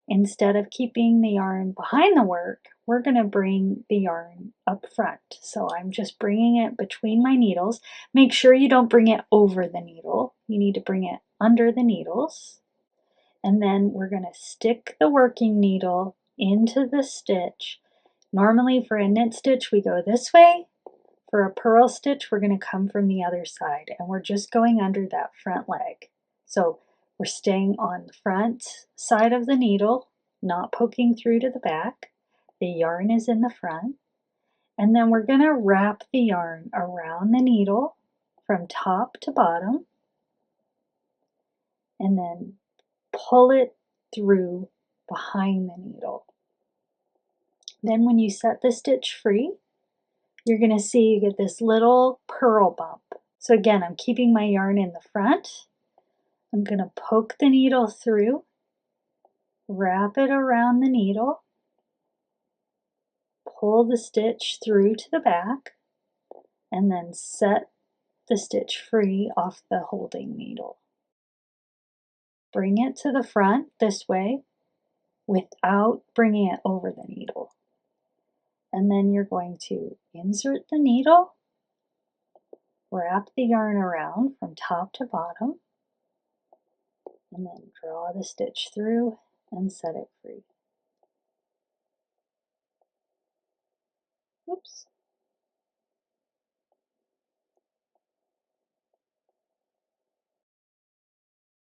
instead of keeping the yarn behind the work, we're going to bring the yarn up front. So I'm just bringing it between my needles. Make sure you don't bring it over the needle. You need to bring it under the needles. And then we're going to stick the working needle into the stitch. Normally for a knit stitch we go this way. For a purl stitch we're going to come from the other side, and we're just going under that front leg. So we're staying on the front side of the needle, not poking through to the back. The yarn is in the front, and then we're going to wrap the yarn around the needle from top to bottom, and then pull it through behind the needle. Then when you set the stitch free, you're going to see you get this little purl bump. So again, I'm keeping my yarn in the front. I'm going to poke the needle through, wrap it around the needle, pull the stitch through to the back, and then set the stitch free off the holding needle. Bring it to the front this way without bringing it over the needle. And then you're going to insert the needle, wrap the yarn around from top to bottom, and then draw the stitch through and set it free. Oops.